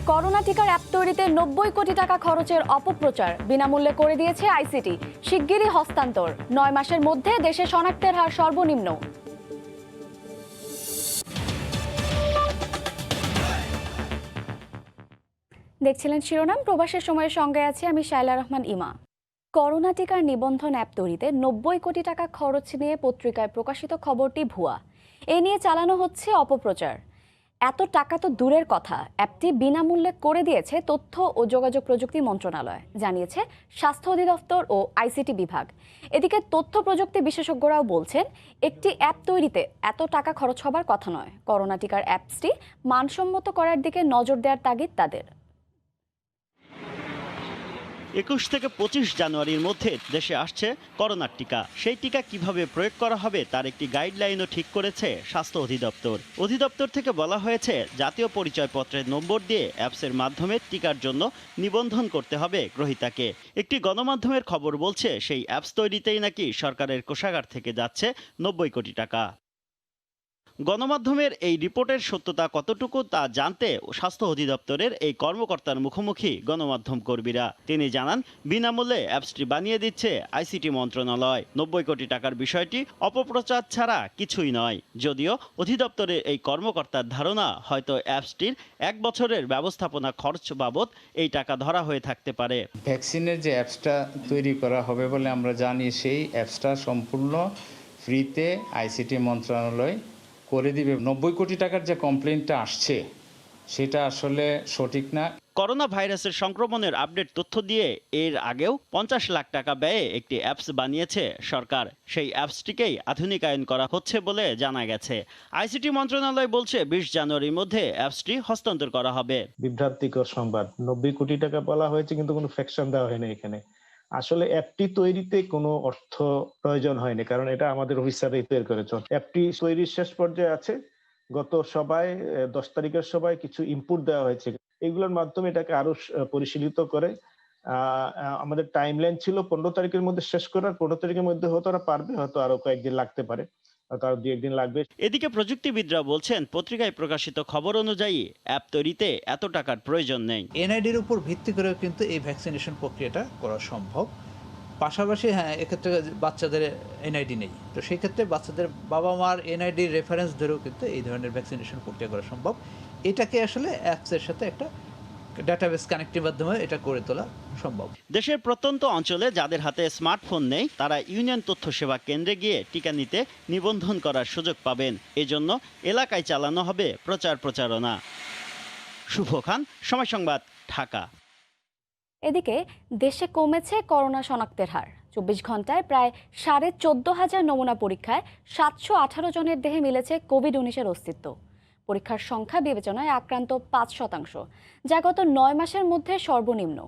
Corona টিকার app তৈরিতে ৯০ কোটি টাকা খরচের অপপ্রচার বিনামূল্যে করে দিয়েছে আইসিটি। শিগগিরই হস্তান্তর। ৯ মাসের মধ্যে দেশে শনাক্তের হার সর্বনিম্ন। দেখছিলেন শিরোনাম। প্রবাসের সময়ের সঙ্গে আছে আমি শায়লা রহমান ইমা। করোনা টিকার নিবন্ধন অ্যাপ তৈরিতে ৯০ কোটি টাকা খরচ নিয়ে পত্রিকায় প্রকাশিত খবরটি ভুয়া। এ নিয়ে চালানো হচ্ছে অপপ্রচার। এত টাকা তো দূরের কথা, অ্যাপটি বিনামূল্যে করে দিয়েছে তথ্য ও যোগাযোগ প্রযুক্তি মন্ত্রণালয়, জানিয়েছে স্বাস্থ্য অধিদপ্তর ও আইসিটি বিভাগ। এদিকে তথ্য প্রযুক্তি বিশেষজ্ঞরাও বলছেন, একটি অ্যাপ তৈরিতে এত টাকা খরচ হবার কথা নয়। করোনা টিকার অ্যাপসটি মানসম্মত করার দিকে নজর দেওয়ার তাগিদ তাদের। ২১ থেকে ২৫ জানুয়ারির মধ্যে দেশে আসছে করোনার টিকা। সেই টিকা কিভাবে প্রয়োগ করা হবে তার একটি গাইডলাইনও ঠিক করেছে স্বাস্থ্য অধিদপ্তর। অধিদপ্তর থেকে বলা হয়েছে, জাতীয় পরিচয়পত্রের নম্বর দিয়ে অ্যাপসের মাধ্যমে টিকার জন্য নিবন্ধন করতে হবে গ্রহীতাকে। একটি গণমাধ্যমের খবর বলছে, সেই অ্যাপস তৈরিতেই নাকি সরকারের কোষাগার থেকে যাচ্ছে ৯০ কোটি টাকা। গণমাধ্যমের এই রিপোর্টের সত্যতা কতটুকু তা জানতে স্বাস্থ্য অধিদপ্তরের এই কর্মকর্তার মুখোমুখি গণমাধ্যম কর্মীরা। তিনি জানান, বিনামূল্যে অ্যাপসটি বানিয়ে দিচ্ছে আইসিটি মন্ত্রণালয়। ৯০ কোটি টাকার বিষয়টি অপপ্রচার ছাড়া কিছুই নয়। যদিও অধিদপ্তরের এই কর্মকর্তার ধারণা, হয়তো অ্যাপসটির ১ বছরের ব্যবস্থাপনা খরচ বাবদ এই টাকা ধরা হয়ে থাকতে পারে। ভ্যাকসিনের যে অ্যাপসটা তৈরি করা হবে বলে আমরা জানি, সেই অ্যাপসটা সম্পূর্ণ ফ্রিতে আইসিটি মন্ত্রণালয় করে দিবে। ৯০ কোটি টাকার যে কমপ্লেইনটা আসছে সেটা আসলে সঠিক না। করোনা ভাইরাসের সংক্রমণের আপডেট তথ্য দিয়ে এর আগেও ৫০ লাখ টাকা ব্যয়ে একটি অ্যাপস বানিয়েছে সরকার। সেই অ্যাপসটিকেই আধুনিকায়ন করা হচ্ছে বলে জানা গেছে। আইসিটি মন্ত্রণালয় বলছে, ২০ জানুয়ারির মধ্যে অ্যাপসটি হস্তান্তর করা হবে। বিভ্রান্তিকর সংবাদ। ৯০ কোটি টাকা বলা হয়েছে, কিন্তু কোনো ফ্যাকশন দেওয়া হয়নি এখানে। আসলে অ্যাপটি তৈরিতে কোনো অর্থ প্রয়োজন হয়নি, কারণ এটা আমাদের অফিসারই তৈরি করেছে। অ্যাপটি তৈরির শেষ পর্যায়ে আছে। গত সভায় ১০ তারিখের সভায় কিছু ইনপুট দেওয়া হয়েছে। এগুলোর মাধ্যমে এটাকে আরো পরিশীলিত করে আমাদের টাইমলাইন ছিল ১৫ তারিখের মধ্যে শেষ করার। ১৫ তারিখের মধ্যে হয়তো ওরা পারবে, হয়তো আরো কয়েকদিন লাগতে পারে, হয়তো আরো ২-১ দিন লাগবে। এদিকে প্রযুক্তিবিদরা বলছেন, পত্রিকায় প্রকাশিত খবর অনুযায়ী অ্যাপ তৈরিতে এত টাকার প্রয়োজন নেই। এনআইডির উপর ভিত্তি করেও কিন্তু এই ভ্যাকসিনেশন প্রক্রিয়াটা করা সম্ভব। পাশাপাশি এক্ষেত্রে বাচ্চাদের এনআইডি নেই, তো সেই ক্ষেত্রে বাচ্চাদের বাবা মার এনআইডি রেফারেন্স ধরেও কিন্তু এই ধরনের ভ্যাকসিনেশন প্রক্রিয়া করা সম্ভব। এটাকে আসলে অ্যাপসের সাথে একটা ডাটাবেস কানেক্টের মাধ্যমে এটা করে তোলা সম্ভব। দেশের প্রত্যন্ত অঞ্চলে যাদের হাতে স্মার্টফোন নেই, তারা ইউনিয়ন তথ্য সেবা কেন্দ্রে গিয়ে টিকা নিতে নিবন্ধন করার সুযোগ পাবেন। এজন্য এলাকায় চালানো হবে প্রচারণা। শুভ খান, সময় সংবাদ, ঢাকা। এদিকে দেশে কমেছে করোনা শনাক্তের হার। ২৪ ঘন্টায় প্রায় ১৪,৫০০ নমুনা পরীক্ষায় ৭১৮ জনের দেহে মিলেছে কোভিড-১৯-এর অস্তিত্ব। পরীক্ষার সংখ্যা বিবেচনায় আক্রান্ত ৫%, যা গত ৯ মাসের মধ্যে সর্বনিম্ন।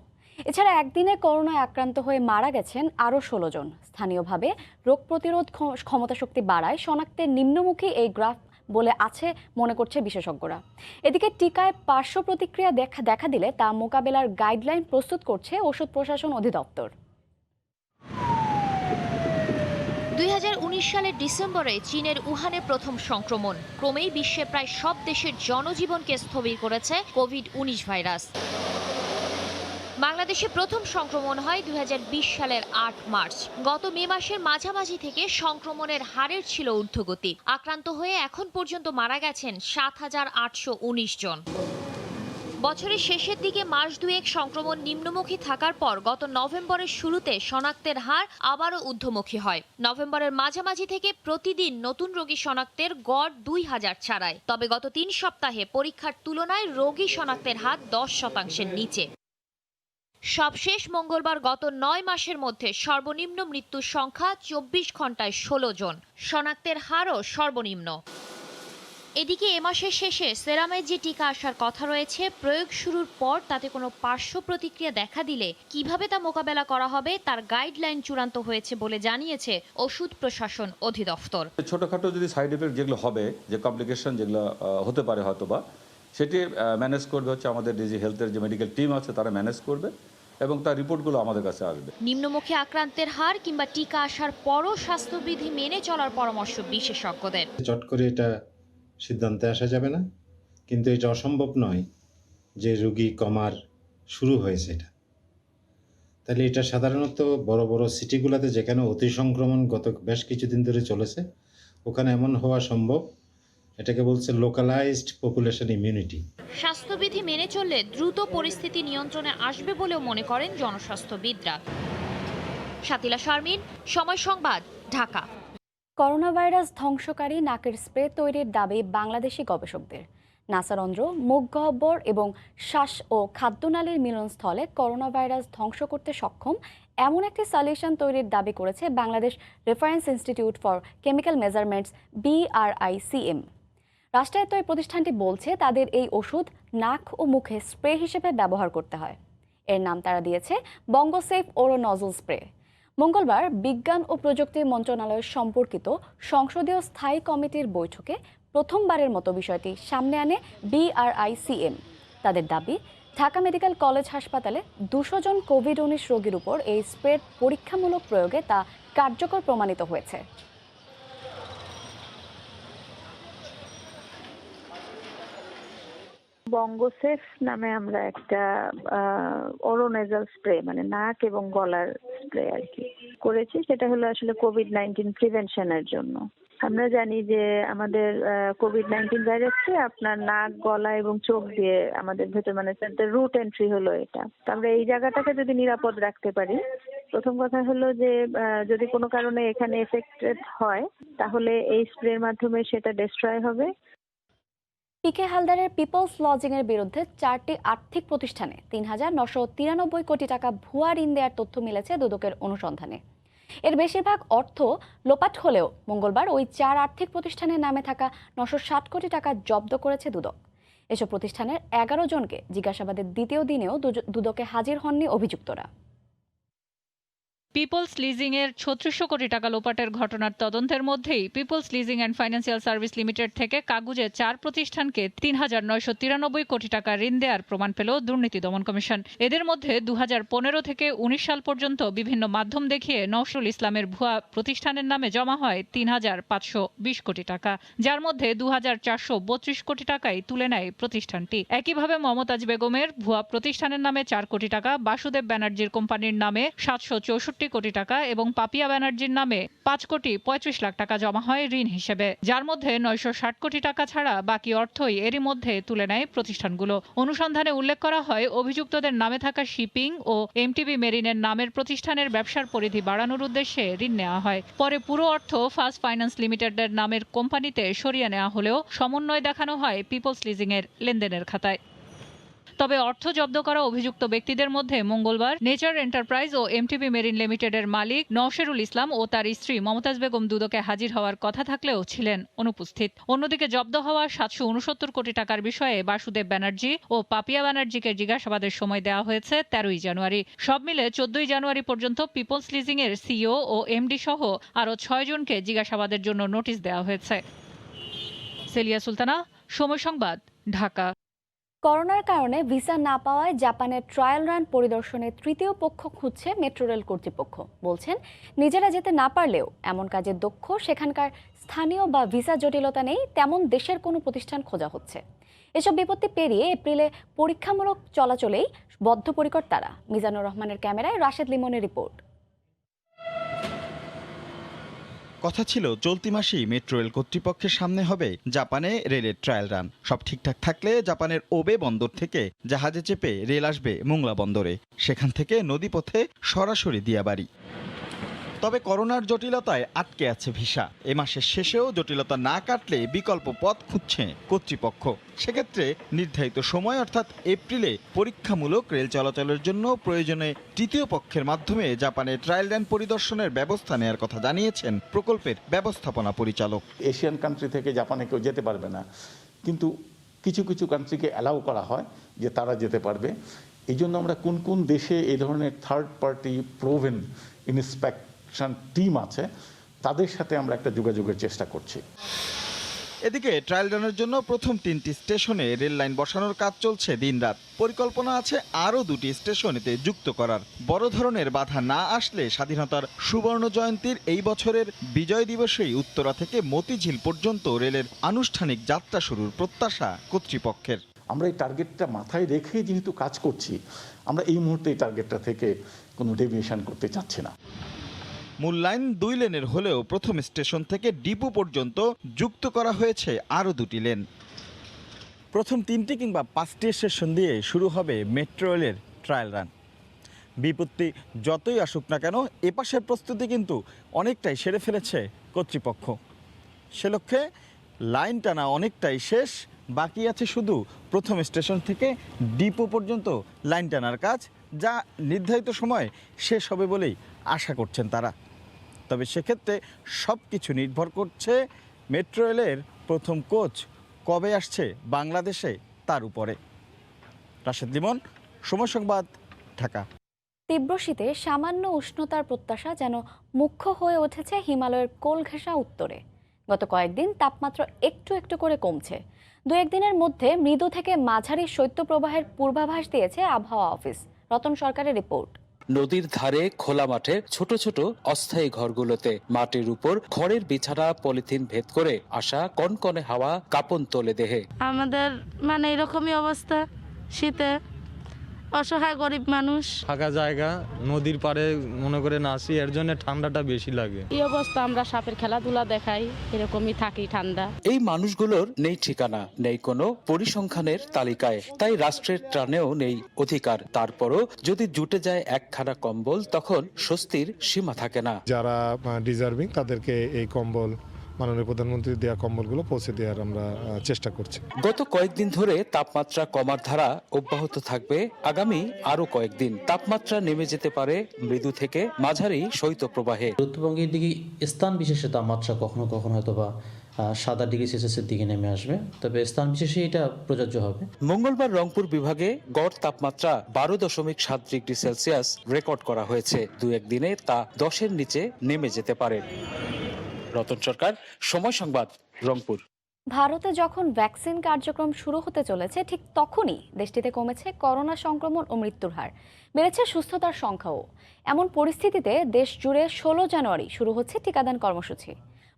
এছাড়া একদিনে করোনায় আক্রান্ত হয়ে মারা গেছেন আরও ১৬ জন। স্থানীয়ভাবে রোগ প্রতিরোধ ক্ষমতা শক্তি বাড়ায় শনাক্তের নিম্নমুখী এই গ্রাফ বলে আছে মনে করছে বিশেষজ্ঞরা। এদিকে টিকায় পার্শ্ব প্রতিক্রিয়া দেখা দিলে তা মোকাবেলার গাইডলাইন প্রস্তুত করছে ওষুধ প্রশাসন অধিদপ্তর। ২০১৯ সালের ডিসেম্বরে চীনের উহানে প্রথম সংক্রমণ। ক্রমেই বিশ্বে প্রায় সব দেশের জনজীবনকে স্থবির করেছে কোভিড-১৯ ভাইরাস। বাংলাদেশে প্রথম সংক্রমণ হয় ২০২০ সালের ৮ মার্চ। গত মে মাসের মাঝামাঝি থেকে সংক্রমণের হারের ছিল ঊর্ধ্বগতি। আক্রান্ত হয়ে এখন পর্যন্ত মারা গেছেন ৭,৮১৯ জন। বছরের শেষের দিকে মাস দুয়েক সংক্রমণ নিম্নমুখী থাকার পর গত নভেম্বরের শুরুতে শনাক্তের হার আবারও ঊর্ধ্বমুখী হয়। নভেম্বরের মাঝামাঝি থেকে প্রতিদিন নতুন রোগী শনাক্তের গড় ২,০০০ ছাড়ায়। তবে গত ৩ সপ্তাহে পরীক্ষার তুলনায় রোগী শনাক্তের হার ১০% নিচে। সবশেষ মঙ্গলবার গত ৯ মাসের মধ্যে সর্বনিম্ন মৃত্যুর সংখ্যা ২৪ ঘন্টায় ১৬ জন। শনাক্তের হারও সর্বনিম্ন। এদিকে এ মাসের শেষে সেরামের যে টিকা আসার কথা রয়েছে, প্রয়োগ শুরুর পর তাতে কোনো পার্শ্ব প্রতিক্রিয়া দেখা দিলে কিভাবে তা মোকাবেলা করা হবে তার গাইডলাইন চূড়ান্ত হয়েছে বলে জানিয়েছে ওষুধ প্রশাসন অধিদপ্তর। ছোটখাটো যদি সাইড এফেক্ট যেগুলো হবে, যে কমপ্লিকেশন যেগুলো হতে পারে হয়তোবা, সেটি ম্যানেজ করবে হচ্ছে আমাদের ডিজি হেলথের যে মেডিকেল টিম আছে, তারা ম্যানেজ করবে এবং তার রিপোর্টগুলো আমাদের কাছে আসবে। নিম্নমুখী আক্রান্তের হার কিংবা টিকা আসার পরও স্বাস্থ্যবিধি মেনে চলার পরামর্শ বিশেষজ্ঞদের। চট করে এটা সিদ্ধান্তে আসা যাবে না, কিন্তু এটা অসম্ভব নয় যে রোগী কমার শুরু হয়েছে এটা, তাহলে এটা সাধারণত বড় বড় সিটিগুলোতে যেখানে অতি সংক্রমণ গত বেশ কিছুদিন ধরে চলেছে ওখানে এমন হওয়া সম্ভব। এটাকে বলছে লোকালাইজড পপুলেশন ইমিউনিটি। স্বাস্থ্যবিধি মেনে চললে দ্রুত পরিস্থিতি নিয়ন্ত্রণে আসবে বলেও মনে করেন জনস্বাস্থ্যবিদরা। শাতিলা শারমিন, সময় সংবাদ, ঢাকা। করোনা ভাইরাস ধ্বংসকারী নাকের স্প্রে তৈরির দাবি বাংলাদেশি গবেষকদের। নাসারন্ধ্র, মুখ গহ্বর এবং শ্বাস ও খাদ্যনালীর মিলনস্থলে করোনা ভাইরাস ধ্বংস করতে সক্ষম এমন একটি সলিউশন তৈরির দাবি করেছে Bangladesh reference institute for chemical measurements BRICM। রাষ্ট্রায়ত্ত এই প্রতিষ্ঠানটি বলছে তাদের এই ওষুধ নাক ও মুখে স্প্রে হিসেবে ব্যবহার করতে হয়। এর নাম তারা দিয়েছে বঙ্গোসেফ ওরো নজল স্প্রে। মঙ্গলবার বিজ্ঞান ও প্রযুক্তি মন্ত্রণালয়ের সম্পর্কিত সংসদীয় স্থায়ী কমিটির বৈঠকে প্রথমবারের মতো বিষয়টি সামনে আনে BRICM। তাদের দাবি, ঢাকা মেডিকেল কলেজ হাসপাতালে 200 জন কোভিড-19 রোগীর উপর এই স্প্রের পরীক্ষামূলক প্রয়োগে তা কার্যকর প্রমাণিত হয়েছে। বঙ্গোসেফ নামে আমরা একটা ওরোনেজাল স্প্রে, মানে নাক এবং গলার স্প্রে আর কি করেছি। সেটা হলো আসলে কোভিড-19 প্রিভেনশনের জন্য। আমরা জানি যে আমাদের কোভিড-19 ভাইরাসকে আপনার নাক, গলা এবং চোখ দিয়ে আমাদের ভেতর, মানে রুট এন্ট্রি হলো এটা। তো আমরা এই জায়গাটাকে যদি নিরাপদ রাখতে পারি, প্রথম কথা হলো যে যদি কোনো কারণে এখানে এফেক্টেড হয় তাহলে এই স্প্রের মাধ্যমে সেটা ডিস্ট্রয় হবে। পিকে হালদারের পিপলস লজিং এর বিরুদ্ধে 4টি আর্থিক প্রতিষ্ঠানে 3,993 কোটি টাকা ভুয়া ঋণ দেওয়ার তথ্য মিলেছে দুদকের অনুসন্ধানে। এর বেশিরভাগ অর্থ লোপাট হলেও মঙ্গলবার ওই 4 আর্থিক প্রতিষ্ঠানের নামে থাকা 960 কোটি টাকা জব্দ করেছে দুদক। এসব প্রতিষ্ঠানের 11 জনকে জিজ্ঞাসাবাদের দ্বিতীয় দিনেও দুদকে হাজির হননি অভিযুক্তরা। পিপলস লিজিং এর 3600 কোটি টাকা লোপাটের ঘটনার তদন্তের মধ্যেই People's Leasing and Financial Service Limited থেকে কাগুজে 4 প্রতিষ্ঠানকে 3,993 কোটি টাকা ঋণ দেওয়ার প্রমাণ পেল দুর্নীতি দমন কমিশন। এদের মধ্যে 2015 থেকে 19 সাল পর্যন্ত বিভিন্ন মাধ্যম দেখিয়ে নওশরুল ইসলামের ভুয়া প্রতিষ্ঠানের নামে জমা হয় 3,520 কোটি টাকা, যার মধ্যে 2,432 কোটি টাকাই তুলে নেয় প্রতিষ্ঠানটি। একইভাবে মমতাজ বেগমের ভুয়া প্রতিষ্ঠানের নামে 4 কোটি টাকা, বাসুদেব ব্যানার্জির কোম্পানির নামে 764 কোটি টাকা এবং পাপিয়া ব্যানার্জির নামে 5 কোটি 35 লাখ টাকা জমা হয় ঋণ হিসেবে, যার মধ্যে 960 কোটি টাকা ছাড়া বাকি অর্থই এরই মধ্যে তুলে নেয় প্রতিষ্ঠানগুলো। অনুসন্ধানে উল্লেখ করা হয়, অভিযুক্তদের নামে থাকা শিপিং ও এমটিবি মেরিনের নামের প্রতিষ্ঠানের ব্যবসার পরিধি বাড়ানোর উদ্দেশ্যে ঋণ নেওয়া হয়। পরে পুরো অর্থ ফার্স্ট ফাইন্যান্স লিমিটেডের নামের কোম্পানিতে সরিয়ে নেওয়া হলেও সমন্বয় দেখানো হয় পিপলস লিজিং এর লেনদেনের খাতায়। তবে অর্থ জব্দ করা অভিযুক্ত ব্যক্তিদের মধ্যে মঙ্গলবার নেচার এন্টারপ্রাইজ ও এমটিবি মেরিন লিমিটেডের মালিক নওশেরুল ইসলাম ও তার স্ত্রী মমতাজ বেগম দুদকে হাজির হওয়ার কথা থাকলেও ছিলেন অনুপস্থিত। অন্যদিকে জব্দ হওয়া 769 কোটি টাকার বিষয়ে বাসুদেব ব্যানার্জি ও পাপিয়া ব্যানার্জিকে জিজ্ঞাসাবাদের সময় দেওয়া হয়েছে 13 জানুয়ারি। সব মিলে 14 জানুয়ারি পর্যন্ত পিপলস লিজিং এর সিইও ও এমডি সহ আরও 6 জনকে জিজ্ঞাসাবাদের জন্য নোটিশ দেওয়া হয়েছে। সেলিয়া সুলতানা, সময় সংবাদ, ঢাকা। করোনার কারণে ভিসা না পাওয়ায় জাপানের ট্রায়াল রান পরিদর্শনে তৃতীয় পক্ষ খুঁজছে মেট্রো রেল কর্তৃপক্ষ। বলছেন, নিজেরা যেতে না পারলেও এমন কাজে দক্ষ সেখানকার স্থানীয় বা ভিসা জটিলতা নেই তেমন দেশের কোনো প্রতিষ্ঠান খোঁজা হচ্ছে। এসব বিপত্তি পেরিয়ে এপ্রিলে পরীক্ষামূলক চলাচলেই বদ্ধপরিকর তারা। মিজানুর রহমানের ক্যামেরায় রাশেদ লিমনের রিপোর্ট। কথা ছিল চলতি মাসেই মেট্রো রেল কর্তৃপক্ষের সামনে হবে জাপানে রেলের ট্রায়াল রান। সব ঠিকঠাক থাকলে জাপানের ওবে বন্দর থেকে জাহাজে চেপে রেল আসবে মোংলা বন্দরে, সেখান থেকে নদীপথে সরাসরি দিয়াবাড়ি। তবে করোনার জটিলতায় আটকে আছে ভিসা। এ মাসের শেষেও জটিলতা না কাটলে বিকল্প পথ খুঁজছে কর্তৃপক্ষ। সেক্ষেত্রে নির্ধারিত সময় অর্থাৎ এপ্রিলে পরীক্ষামূলক রেল চলাচলের জন্য প্রয়োজনে তৃতীয় পক্ষের মাধ্যমে জাপানে ট্রায়াল রান পরিদর্শনের ব্যবস্থা নেওয়ার কথা জানিয়েছেন প্রকল্পের ব্যবস্থাপনা পরিচালক। এশিয়ান কান্ট্রি থেকে জাপানে কেউ যেতে পারবে না, কিন্তু কিছু কিছু কান্ট্রিকে অ্যালাউ করা হয় যে তারা যেতে পারবে। এই জন্য আমরা কোন কোন দেশে এই ধরনের third party proven inspection team আছে তাদের সাথে আমরা একটা যোগাযোগের চেষ্টা করছি। এদিকে ট্রায়াল রানের জন্য প্রথম 3টি স্টেশনে রেল লাইন বসানোর কাজ চলছে দিনরাত। পরিকল্পনা আছে আরও 2টি স্টেশন এতে যুক্ত করার। বড় ধরনের বাধা না আসলে স্বাধীনতার সুবর্ণ জয়ন্তীর এই বছরের বিজয় দিবসেই উত্তরা থেকে মতিঝিল পর্যন্ত রেলের আনুষ্ঠানিক যাত্রা শুরুর প্রত্যাশা কর্তৃপক্ষের। আমরা এই টার্গেটটা মাথায় রেখে যেহেতু কাজ করছি, আমরা এই মুহূর্তে এই টার্গেটটা থেকে কোনো ডেভিয়েশন করতে চাচ্ছি না। মূল লাইন 2 লেনের হলেও প্রথম স্টেশন থেকে ডিপো পর্যন্ত যুক্ত করা হয়েছে আরও 2টি লেন। প্রথম 3টি কিংবা 5টি স্টেশন দিয়ে শুরু হবে মেট্রো রেলের ট্রায়াল রান। বিপত্তি যতই আসুক না কেন এপাশের প্রস্তুতি কিন্তু অনেকটাই সেরে ফেলেছে কর্তৃপক্ষ। সে লক্ষ্যে লাইন টানা অনেকটাই শেষ, বাকি আছে শুধু প্রথম স্টেশন থেকে ডিপো পর্যন্ত লাইন টানার কাজ, যা নির্ধারিত সময় শেষ হবে বলেই আশা করছেন তারা। তবে সেক্ষেত্রে সব কিছু নির্ভর করছে মেট্রো রেলের প্রথম কোচ কবে আসছে বাংলাদেশে তার উপরে। রাশেদ লিমন, সময় সংবাদ, ঢাকা। তীব্র শীতে সামান্য উষ্ণতার প্রত্যাশা যেন মুখ্য হয়ে উঠেছে হিমালয়ের কোল ঘেঁষা উত্তরে। গত কয়েকদিন তাপমাত্রা একটু একটু করে কমছে। 2-1 দিনের মধ্যে মৃদু থেকে মাঝারি শৈত্যপ্রবাহের পূর্বাভাস দিয়েছে আবহাওয়া অফিস। রতন সরকারের রিপোর্ট। নদীর ধারে খোলা মাঠে ছোট ছোট অস্থায়ী ঘরগুলোতে মাটির উপর খড়ের বিছানা পলিথিন ভেদ করে আসা কনকনে হাওয়া কাঁপন তোলে দেহে। আমাদের মানে এরকমই অবস্থা, শীতে অসহায় গরিব মানুষ। ফাঁকা জায়গা, নদীর পাড়ে মনে করে নাচি, এর জন্য ঠান্ডাটা বেশি লাগে। এই অবস্থা আমরা সাপের খেলাধুলা দেখাই, এরকমই থাকি ঠান্ডা। এই মানুষগুলোর নেই ঠিকানা, নেই কোনো পরিসংখ্যানের তালিকায়, তাই রাষ্ট্রের ত্রাণেও নেই অধিকার। তারপরও যদি জুটে যায় একখানা কম্বল, তখন স্বস্তির সীমা থাকে না। যারা ডিজার্ভিং তাদেরকে এই কম্বল, মাননীয় প্রধানমন্ত্রী দেওয়া কম্বলগুলো পৌঁছে দেওয়ার আমরা চেষ্টা করছি। গত কয়েকদিন ধরে তাপমাত্রা কমার ধারা অব্যাহত থাকবে আগামী আরো কয়েকদিন। তাপমাত্রা নেমে যেতে পারে মৃদু থেকে মাঝারি শৈত্যপ্রবাহে। উত্তরবঙ্গের দিকে স্থান বিশেষে তাপমাত্রা কখনো কখনো হয়তো বা 7 ডিগ্রি সেলসিয়াসের দিকে নেমে আসবে, তবে স্থান বিশেষে এটা প্রযোজ্য হবে। মঙ্গলবার রংপুর বিভাগে গড় তাপমাত্রা 12.7 ডিগ্রি সেলসিয়াস রেকর্ড করা হয়েছে। 2-1 দিনে তা 10-এর নিচে নেমে যেতে পারে। রতন সরকার, সময় সংবাদ, রংপুর। ভারতে যখন ভ্যাকসিন কার্যক্রম শুরু হতে চলেছে, ঠিক তখনই দেশটিতে কমেছে করোনা সংক্রমণ ও মৃত্যুর হার, বেড়েছে সুস্থতার সংখ্যাও। এমন পরিস্থিতিতে দেশ জুড়ে 16 জানুয়ারি শুরু হচ্ছে টিকাদান কর্মসূচি।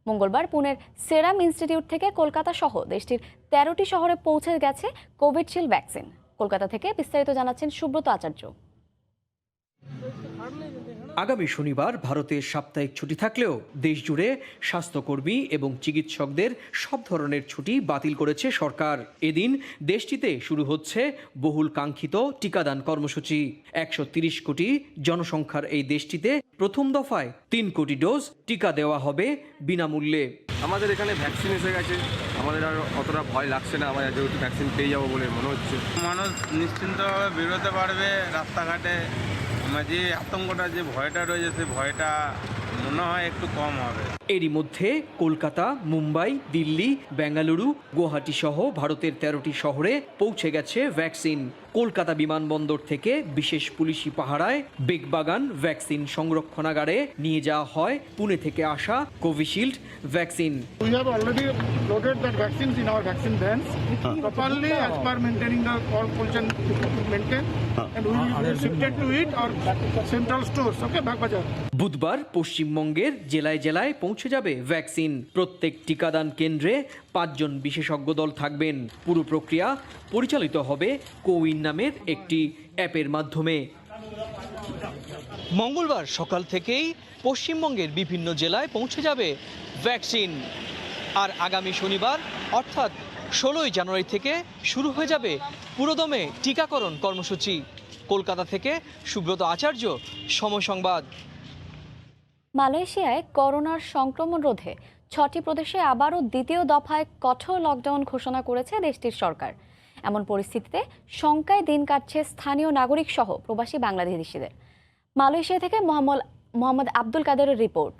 মঙ্গলবার পুনের সেরাম ইনস্টিটিউট থেকে কলকাতা সহ দেশটির 13টি শহরে পৌঁছে গেছে কোভিশিল্ড ভ্যাকসিন। কলকাতা থেকে বিস্তারিত জানাচ্ছেন সুব্রত আচার্য। আগামী শনিবার ভারতে সাপ্তাহিক ছুটি থাকলেও দেশ জুড়ে স্বাস্থ্যকর্মী এবং চিকিৎসকদের সব ধরনের ছুটি বাতিল করেছে সরকার। এদিন দেশটিতে শুরু হচ্ছে বহুল কাঙ্ক্ষিত টিকাদান কর্মসূচি। 130 কোটি জনসংখ্যার এই দেশটিতে প্রথম দফায় 3 কোটি ডোজ টিকা দেওয়া হবে বিনামূল্যে। আমাদের এখানে ভ্যাকসিন এসে গেছে, আমাদের আর অতটা ভয় লাগছে না। আমরা যেহেতু ভ্যাকসিন পেয়ে যাবো বলে মনে হচ্ছে, মানুষ নিশ্চিন্তভাবে বেরোতে পারবে রাস্তাঘাটে। যে আতঙ্কটা, যে ভয়টা রয়েছে, সেই ভয়টা মনে হয় একটু কম হবে। এরই মধ্যে কলকাতা, মুম্বাই, দিল্লি, বেঙ্গালুরু, গুয়াহাটি সহ ভারতের 13টি শহরে পৌঁছে গেছে ভ্যাকসিন। কলকাতা বিমানবন্দর থেকে বিশেষ পুলিশি পাহারায় বেগবাগান ভ্যাকসিন সংরক্ষণাগারে নিয়ে যাওয়া হয় পুনে থেকে আসা Covishield vaccine. We have already loaded that vaccines in our vaccine vans properly as per maintaining the all pollution maintained, and we will shifted to it or central stores, okay, Bagbajar. বুধবার পশ্চিমবঙ্গের জেলায় জেলায় পৌঁছে যাবে vaccine. প্রত্যেক টিকাদান কেন্দ্রে 5 জন বিশেষজ্ঞ দল থাকবেন। পুরো প্রক্রিয়া পরিচালিত হবে কোউইন নামের একটি অ্যাপের মাধ্যমে। মঙ্গলবার সকাল থেকেই পশ্চিমবঙ্গের বিভিন্ন জেলায় পৌঁছে যাবে ভ্যাকসিন। আর আগামী শনিবার অর্থাৎ 16 জানুয়ারি থেকে শুরু হয়ে যাবে পুরোদমে টিকাকরণ কর্মসূচি। কলকাতা থেকে সুব্রত আচার্য, সময় সংবাদ। মালয়েশিয়ায় করোনার সংক্রমণ রোধে 6টি প্রদেশে আবারও দ্বিতীয় দফায় কঠোর লকডাউন ঘোষণা করেছে দেশটির সরকার। এমন পরিস্থিতিতে শঙ্কায় দিন কাটছে স্থানীয় নাগরিক সহ প্রবাসী বাংলাদেশিদের। মালয়েশিয়া থেকে মোহাম্মদ আব্দুল কাদেরের রিপোর্ট।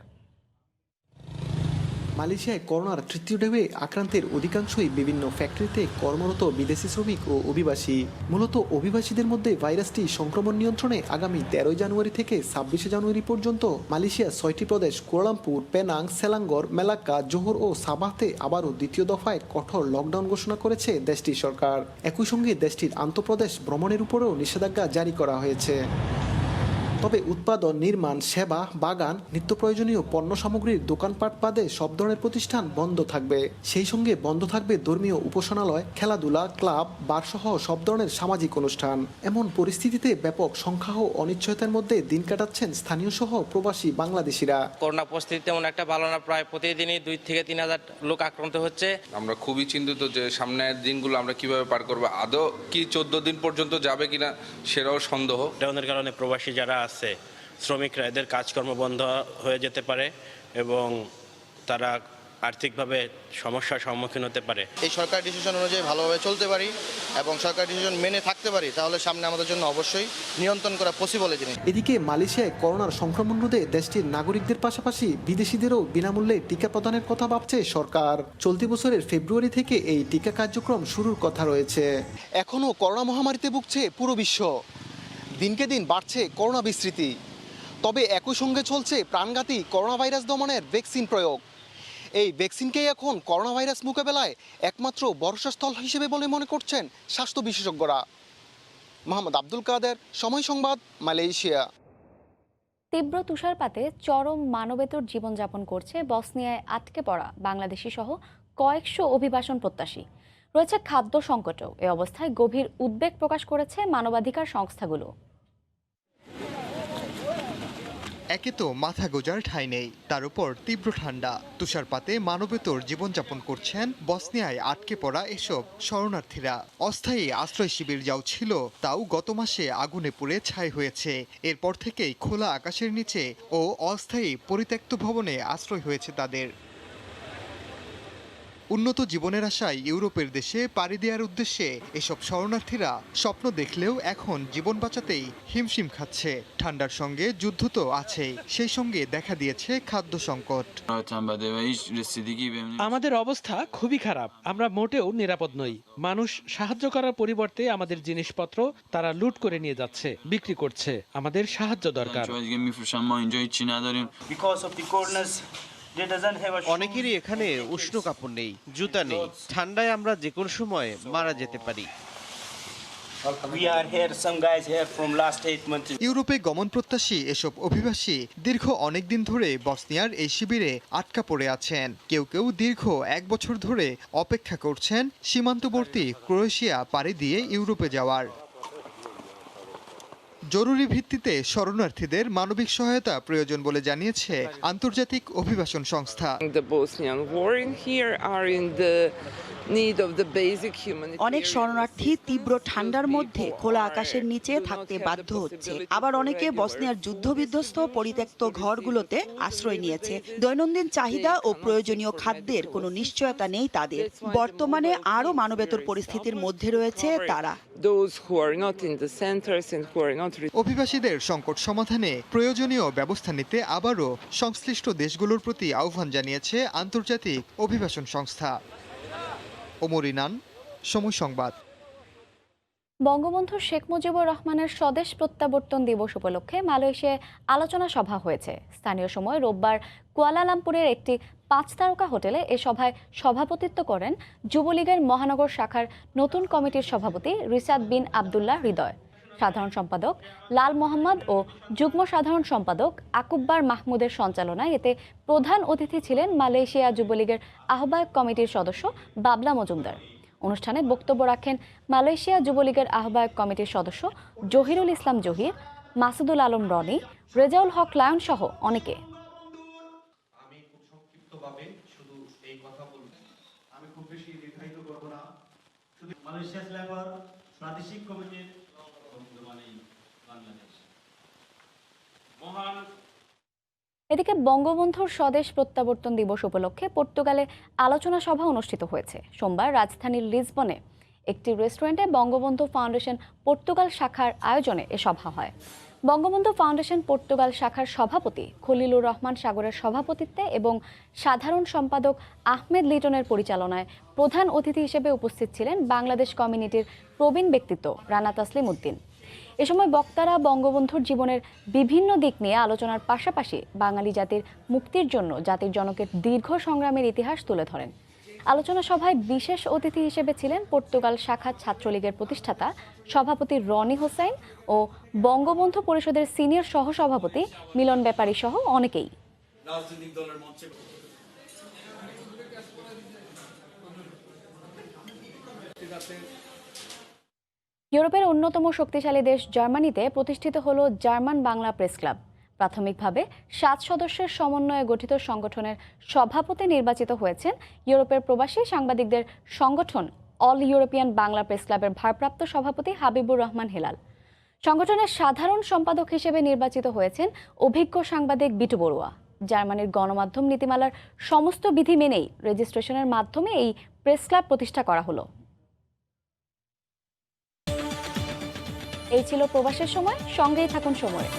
মালয়েশিয়ায় করোনার তৃতীয় ঢেউয়ে আক্রান্তের অধিকাংশই বিভিন্ন ফ্যাক্টরিতে কর্মরত বিদেশি শ্রমিক ও অভিবাসী। মূলত অভিবাসীদের মধ্যে ভাইরাসটি সংক্রমণ নিয়ন্ত্রণে আগামী 13 জানুয়ারি থেকে 26 জানুয়ারি পর্যন্ত মালয়েশিয়ার 6টি প্রদেশ কুয়ালালামপুর, পেনাং, সেলাঙ্গর, মেলাক্কা, জোহর ও সাবাহতে আবারও দ্বিতীয় দফায় কঠোর লকডাউন ঘোষণা করেছে দেশটির সরকার। একই সঙ্গে দেশটির আন্তঃপ্রদেশ ভ্রমণের উপরেও নিষেধাজ্ঞা জারি করা হয়েছে। তবে উৎপাদন, নির্মাণ, সেবা, বাগান, নিত্য প্রয়োজনীয় পণ্য সামগ্রীর দোকানপাট বাদে সব ধরনের প্রতিষ্ঠান বন্ধ থাকবে। সেই সঙ্গে বন্ধ থাকবে ধর্মীয় উপাসনালয়, খেলাধুলা, ক্লাব, বারসহ সব ধরনের সামাজিক অনুষ্ঠান। এমন পরিস্থিতিতে ব্যাপক সংখ্যা ও অনিশ্চয়তার মধ্যে দিন কাটাচ্ছেন স্থানীয় সহ প্রবাসী বাংলাদেশিরা। করোনা পরিস্থিতি তেমন একটা ভালো না, প্রায় প্রতিদিনই 2 থেকে 3 হাজার লোক আক্রান্ত হচ্ছে। আমরা খুবই চিন্তিত যে সামনের দিনগুলো আমরা কিভাবে পার করবো, আদৌ কি 14 দিন পর্যন্ত যাবে কিনা সেটাও সন্দেহ। লকডাউনের কারণে প্রবাসী যারা আছে, শ্রমিকরা, এদের কাজকর্ম বন্ধ হয়ে যেতে পারে এবং তারা আর্থিকভাবে সমস্যার সম্মুখীন হতে পারে। এই সরকার ডিসিশন অনুযায়ী ভালোভাবে চলতে পারি এবং সরকার ডিসিশন মেনে থাকতে পারি, তাহলে সামনে আমাদের জন্য অবশ্যই নিয়ন্ত্রণ করা পসিবল এই জিনিস। এদিকে মালয়েশিয়ায় করোনার সংক্রমণ রোধে দেশটির নাগরিকদের পাশাপাশি বিদেশিদেরও বিনামূল্যে টিকা প্রদানের কথা ভাবছে সরকার। চলতি বছরের ফেব্রুয়ারি থেকে এই টিকা কার্যক্রম শুরুর কথা রয়েছে। এখনও করোনা মহামারীতে ভুগছে পুরো বিশ্ব। দিনকে দিন বাড়ছে করোনা বিস্তৃতি। তবে একই সঙ্গে চলছে প্রাণঘাতী করোনা ভাইরাস দমনের ভ্যাকসিন প্রয়োগ। এই ভ্যাকসিনকেই এখন করোনা ভাইরাস মোকাবেলায় একমাত্র ভরসাস্থল হিসেবে বলে মনে করছেন স্বাস্থ্য বিশেষজ্ঞরা। মোহাম্মদ আব্দুল কাদের, সময় সংবাদ, মালয়েশিয়া। তীব্র তুষারপাতে চরম মানবেতর জীবনযাপন করছে বসনিয়ায় আটকে পড়া বাংলাদেশি সহ কয়েকশো অভিবাসন প্রত্যাশী। রয়েছে খাদ্য সংকটও। এ অবস্থায় গভীর উদ্বেগ প্রকাশ করেছে মানবাধিকার সংস্থাগুলো। একে তো মাথা গোজার ঠাঁই নেই, তার উপর তীব্র ঠান্ডা। তুষারপাতে মানবেতর জীবনযাপন করছেন বসনিয়ায় আটকে পড়া এসব শরণার্থীরা। অস্থায়ী আশ্রয় শিবির যাও ছিল, তাও গত মাসে আগুনে পুড়ে ছাই হয়েছে। এরপর থেকেই খোলা আকাশের নিচে ও অস্থায়ী পরিত্যক্ত ভবনে আশ্রয় হয়েছে তাদের। উন্নত জীবনের আশায় ইউরোপের দেশে পাড়ি দেওয়ার উদ্দেশ্যে এসব শরণার্থীরা স্বপ্ন দেখলেও এখন জীবন বাঁচাতেই হিমশিম খাচ্ছে। ঠান্ডার সঙ্গে যুদ্ধ তো আছেই, সেই সঙ্গে দেখা দিয়েছে খাদ্য সংকট। আমাদের অবস্থা খুবই খারাপ, আমরা মোটেও নিরাপদ নই। মানুষ সাহায্য করার পরিবর্তে আমাদের জিনিসপত্র তারা লুট করে নিয়ে যাচ্ছে, বিক্রি করছে। আমাদের সাহায্য দরকার। অনেকেরই এখানে উষ্ণ কাপড় নেই, জুতা নেই। ঠান্ডায় আমরা যে কোনো সময় মারা যেতে পারি। ইউরোপে গমন প্রত্যাশী এসব অভিবাসী দীর্ঘ অনেক দিন ধরে বসনিয়ার এই শিবিরে আটকা পড়ে আছেন। কেউ কেউ দীর্ঘ 1 বছর ধরে অপেক্ষা করছেন সীমান্তবর্তী ক্রোয়েশিয়া পাড়ি দিয়ে ইউরোপে যাওয়ার। জরুরি ভিত্তিতে শরণার্থীদের মানবিক সহায়তা প্রয়োজন বলে জানিয়েছে আন্তর্জাতিক অভিবাসন সংস্থা। অনেক শরণার্থী তীব্র ঠান্ডার মধ্যে খোলা আকাশের নিচে থাকতে বাধ্য হচ্ছে। আবার অনেকে বসনিয়ার যুদ্ধবিধ্বস্ত পরিত্যক্ত ঘরগুলোতে আশ্রয় নিয়েছে। দৈনন্দিন চাহিদা ও প্রয়োজনীয় খাদ্যের কোনো নিশ্চয়তা নেই তাদের। বর্তমানে আরও মানবেতর পরিস্থিতির মধ্যে রয়েছে তারা। অভিবাসীদের সংকট সমাধানে প্রয়োজনীয় ব্যবস্থা নিতে আবারও সংশ্লিষ্ট দেশগুলোর প্রতি আহ্বান জানিয়েছে আন্তর্জাতিক অভিবাসন সংস্থা। ওমর ইনান, সময় সংবাদ। বঙ্গবন্ধু শেখ মুজিবুর রহমানের স্বদেশ প্রত্যাবর্তন দিবস উপলক্ষে মালয়েশিয়ায় আলোচনা সভা হয়েছে। স্থানীয় সময় রোববার কুয়ালালামপুরের একটি 5 তারকা হোটেলে এ সভায় সভাপতিত্ব করেন যুবলীগের মহানগর শাখার নতুন কমিটির সভাপতি রিসাদ বিন আবদুল্লাহ হৃদয়। সাধারণ সম্পাদক লাল মোহাম্মদ ও যুগ্ম সাধারণ সম্পাদক আকুব্বার মাহমুদের সঞ্চালনায় এতে প্রধান অতিথি ছিলেন মালয়েশিয়া যুবলীগের আহ্বায়ক কমিটির সদস্য বাবলা মজুমদার। অনুষ্ঠানে বক্তব্য রাখেন মালয়েশিয়া যুবলীগের আহ্বায়ক কমিটির সদস্য জহিরুল ইসলাম জহির, মাসুদুল আলম রনি, রেজাউল হক লায়ন সহ অনেকে। এদিকে বঙ্গবন্ধুর স্বদেশ প্রত্যাবর্তন দিবস উপলক্ষে পর্তুগালে আলোচনা সভা অনুষ্ঠিত হয়েছে। সোমবার রাজধানীর লিসবনে একটি রেস্টুরেন্টে বঙ্গবন্ধু ফাউন্ডেশন পর্তুগাল শাখার আয়োজনে এ সভা হয়। বঙ্গবন্ধু ফাউন্ডেশন পর্তুগাল শাখার সভাপতি খলিলুর রহমান সাগরের সভাপতিত্বে এবং সাধারণ সম্পাদক আহমেদ লিটনের পরিচালনায় প্রধান অতিথি হিসেবে উপস্থিত ছিলেন বাংলাদেশ কমিউনিটির প্রবীণ ব্যক্তিত্ব রানা তাসলিম উদ্দিন। এ সময় বক্তারা বঙ্গবন্ধুর জীবনের বিভিন্ন দিক নিয়ে আলোচনার পাশাপাশি বাঙালি জাতির মুক্তির জন্য জাতির জনকের দীর্ঘ সংগ্রামের ইতিহাস তুলে ধরেন। আলোচনা সভায় বিশেষ অতিথি হিসেবে ছিলেন পর্তুগাল শাখা ছাত্রলীগের প্রতিষ্ঠাতা সভাপতি রনি হোসেন ও বঙ্গবন্ধু পরিষদের সিনিয়র সহসভাপতি মিলন ব্যাপারী সহ অনেকেই। ইউরোপের অন্যতম শক্তিশালী দেশ জার্মানিতে প্রতিষ্ঠিত হলো জার্মান বাংলা প্রেস ক্লাব। প্রাথমিকভাবে 7 সদস্যের সমন্বয়ে গঠিত সংগঠনের সভাপতি নির্বাচিত হয়েছেন ইউরোপের প্রবাসী সাংবাদিকদের সংগঠন অল ইউরোপিয়ান বাংলা প্রেস ক্লাবের ভারপ্রাপ্ত সভাপতি হাবিবুর রহমান হেলাল। সংগঠনের সাধারণ সম্পাদক হিসেবে নির্বাচিত হয়েছেন অভিজ্ঞ সাংবাদিক বিটু বড়ুয়া। জার্মানির গণমাধ্যম নীতিমালার সমস্ত বিধি মেনেই রেজিস্ট্রেশনের মাধ্যমে এই প্রেস ক্লাব প্রতিষ্ঠা করা হলো। এই ছিল প্রবাসের সময়, সঙ্গেই থাকুন সময়ে।